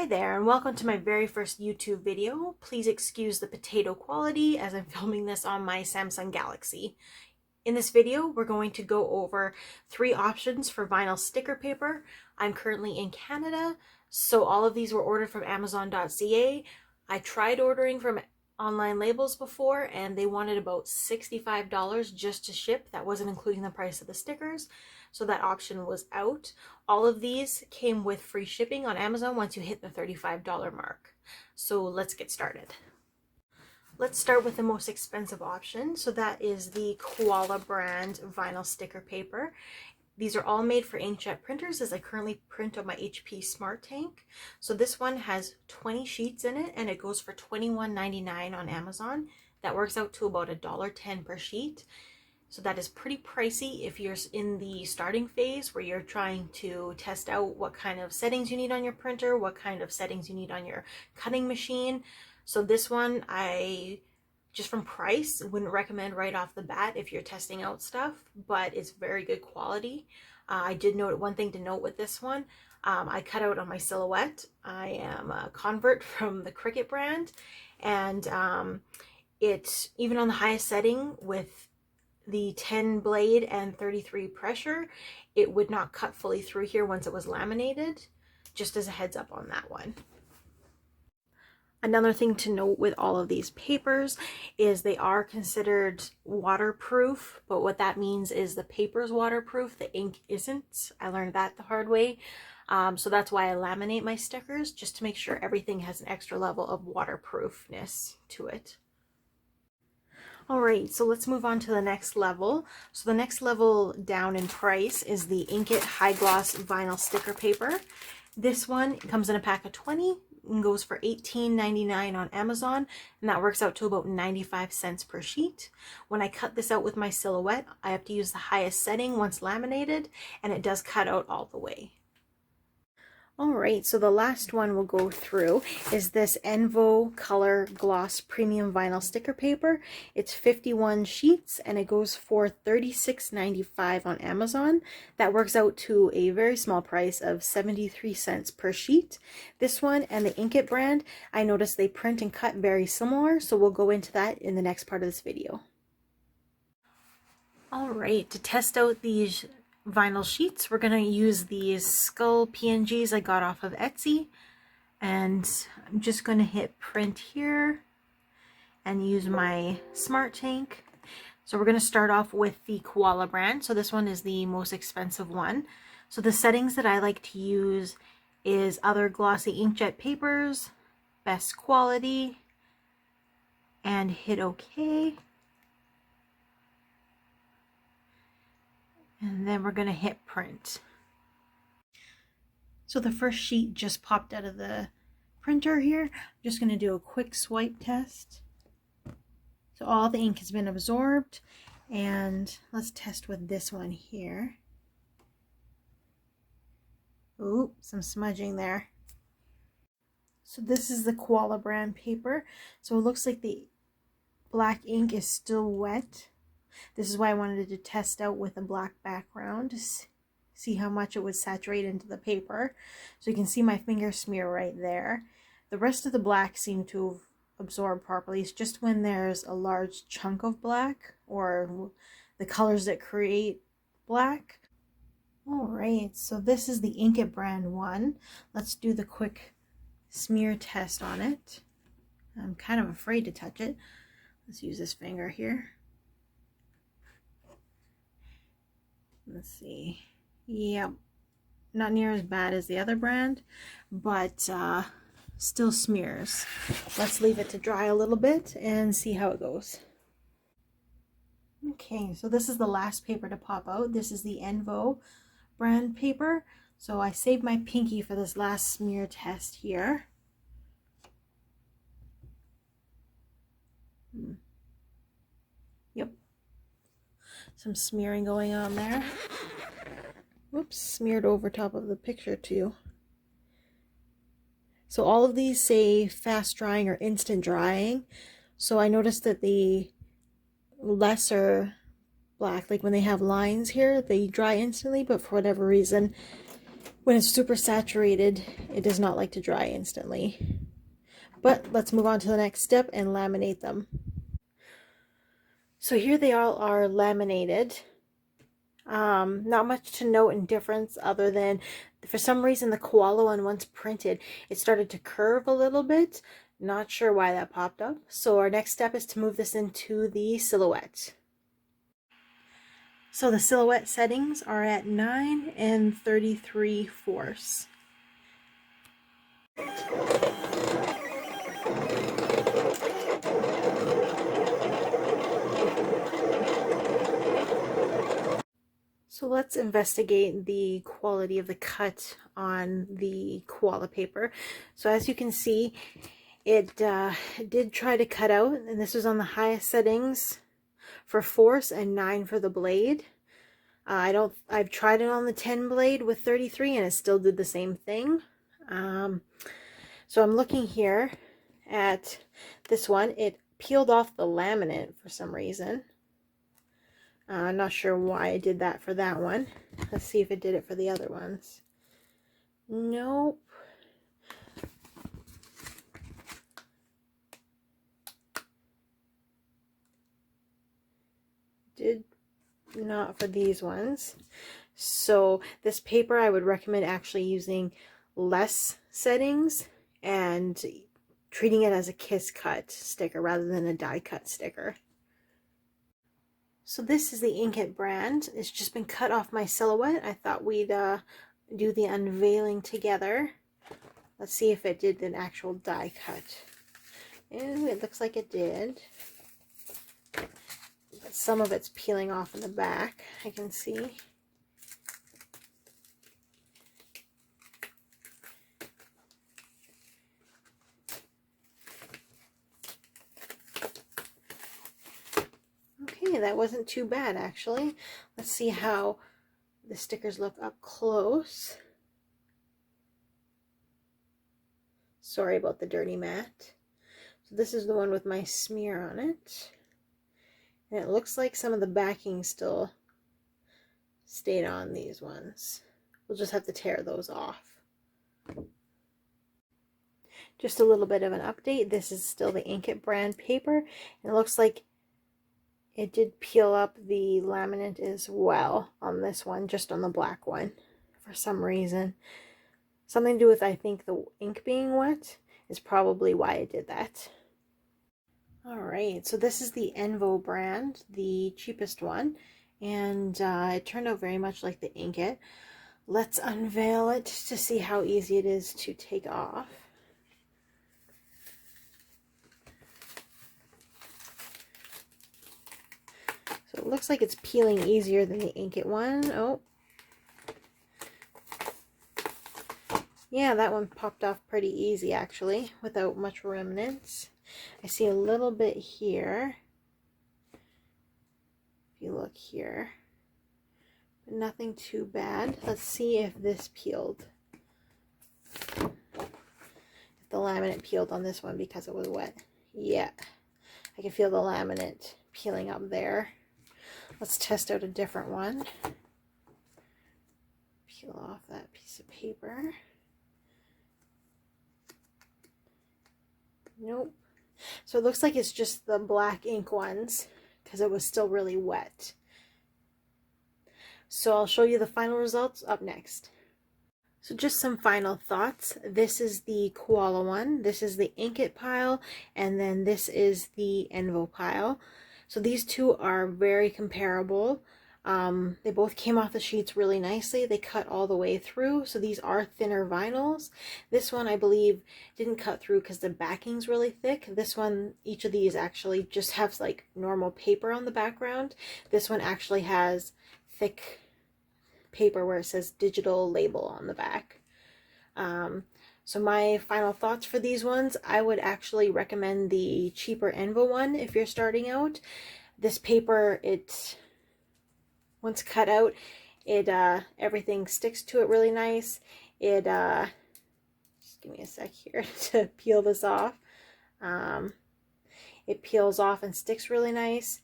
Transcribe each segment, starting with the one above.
Hi there, and welcome to my very first YouTube video. Please excuse the potato quality as I'm filming this on my Samsung Galaxy. In this video, we're going to go over 3 options for vinyl sticker paper. I'm currently in Canada, so all of these were ordered from Amazon.ca. I tried ordering from online labels before and they wanted about $65 just to ship. That wasn't including the price of the stickers, so that option was out. All of these came with free shipping on Amazon once you hit the $35 mark. So let's get started. Let's start with the most expensive option. So that is the Koala brand vinyl sticker paper. These are all made for inkjet printers as I currently print on my HP Smart Tank. So this one has 20 sheets in it and it goes for $21.99 on Amazon. That works out to about $1.10 per sheet. So that is pretty pricey if you're in the starting phase where you're trying to test out what kind of settings you need on your printer, what kind of settings you need on your cutting machine. So this one, just from price, wouldn't recommend right off the bat if you're testing out stuff, but it's very good quality. I did note one thing to note with this one. I cut out on my silhouette. I am a convert from the Cricut brand, and it, even on the highest setting with the 10 blade and 33 pressure, it would not cut fully through here once it was laminated, just as a heads up on that one. Another thing to note with all of these papers is they are considered waterproof, but what that means is the paper's waterproof, the ink isn't. I learned that the hard way. So that's why I laminate my stickers, just to make sure everything has an extra level of waterproofness to it. Alright, so let's move on to the next level. So the next level down in price is the Inkit High Gloss Vinyl Sticker Paper. This one comes in a pack of 20 and goes for $18.99 on Amazon, and that works out to about 95 cents per sheet. When I cut this out with my silhouette, I have to use the highest setting once laminated, and it does cut out all the way. Alright, so the last one we'll go through is this EnvoColor Gloss Premium Vinyl Sticker Paper. It's 51 sheets and it goes for $36.95 on Amazon. That works out to a very small price of 73 cents per sheet. This one and the Inkit brand, I noticed they print and cut very similar, so we'll go into that in the next part of this video. Alright, to test out these vinyl sheets, we're going to use these skull PNGs I got off of Etsy, and I'm just going to hit print here and use my Smart Tank. So we're going to start off with the Koala brand. So this one is the most expensive one. So the settings that I like to use is other glossy inkjet papers, best quality, and hit OK. And then we're going to hit print. So the first sheet just popped out of the printer here. I'm just going to do a quick swipe test. So all the ink has been absorbed, and let's test with this one here. Ooh, some smudging there. So this is the Koala brand paper. So it looks like the black ink is still wet. This is why I wanted to test out with a black background to see how much it would saturate into the paper. So you can see my finger smear right there. The rest of the black seemed to have absorbed properly. It's just when there's a large chunk of black or the colors that create black. Alright, so this is the Inkit brand one. Let's do the quick smear test on it. I'm kind of afraid to touch it. Let's use this finger here. Let's see. Yep, not near as bad as the other brand, but still smears. Let's leave it to dry a little bit and see how it goes. Okay, so this is the last paper to pop out. This is the Envo brand paper. So I saved my pinky for this last smear test here. Yep. Some smearing going on there. Whoops, smeared over top of the picture too. So all of these say fast drying or instant drying. So I noticed that the lesser black, like when they have lines here, they dry instantly, but for whatever reason When it's super saturated, it does not like to dry instantly. But let's move on to the next step and laminate them. So here they all are laminated. Not much to note in difference other than for some reason the koala one, once printed, it started to curve a little bit. Not sure why that popped up. So our next step is to move this into the silhouette. So the silhouette settings are at 9 and 33/4. So let's investigate the quality of the cut on the koala paper. So as you can see, it did try to cut out, and this was on the highest settings for force and 9 for the blade. I've tried it on the 10 blade with 33 and it still did the same thing. So I'm looking here at this one. It peeled off the laminate for some reason. I'm not sure why I did that for that one. Let's see if it did it for the other ones. Nope. Did not for these ones. So this paper, I would recommend actually using less settings and treating it as a kiss cut sticker rather than a die cut sticker. So this is the Inkit brand. It's just been cut off my silhouette. I thought we'd do the unveiling together. Let's see if it did an actual die cut. Ooh, it looks like it did. But some of it's peeling off in the back, I can see. Okay, that wasn't too bad actually. Let's see how the stickers look up close. Sorry about the dirty mat. So this is the one with my smear on it. And it looks like some of the backing still stayed on these ones. We'll just have to tear those off. Just a little bit of an update. This is still the Inkit brand paper. And it looks like it did peel up the laminate as well on this one, just on the black one for some reason. Something to do with, I think, the ink being wet is probably why it did that. Alright, so this is the Envo brand, the cheapest one, and it turned out very much like the Inkit. Let's unveil it to see how easy it is to take off. So it looks like it's peeling easier than the Inkit one. Oh. Yeah, that one popped off pretty easy actually, without much remnants. I see a little bit here. If you look here. But nothing too bad. Let's see if this peeled. If the laminate peeled on this one because it was wet. Yeah. I can feel the laminate peeling up there. Let's test out a different one. Peel off that piece of paper. Nope. So it looks like it's just the black ink ones because it was still really wet. So I'll show you the final results up next. So just some final thoughts. This is the koala one, this is the Inkit pile, and then this is the Envo pile. So these two are very comparable. They both came off the sheets really nicely. They cut all the way through. So these are thinner vinyls. This one I believe didn't cut through because the backing's really thick. This one, each of these actually just has like normal paper on the background. This one actually has thick paper where it says digital label on the back. So my final thoughts for these ones, I would actually recommend the cheaper Envo one if you're starting out. This paper, once cut out, it everything sticks to it really nice. It just give me a sec here to peel this off. It peels off and sticks really nice.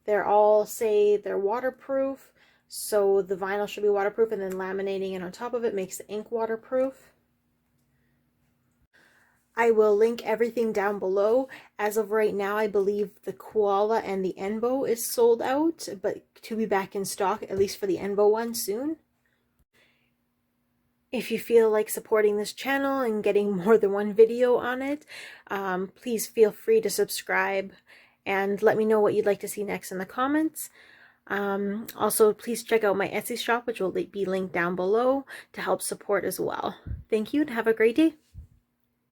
They're all say they're waterproof, So the vinyl should be waterproof, and then laminating it on top of it makes the ink waterproof. I will link everything down below. As of right now, I believe the Koala and the Envo is sold out, but to be back in stock, at least for the Envo one, soon. If you feel like supporting this channel and getting more than one video on it, please feel free to subscribe and let me know what you'd like to see next in the comments. Also, please check out my Etsy shop, which will be linked down below to help support as well. Thank you and have a great day.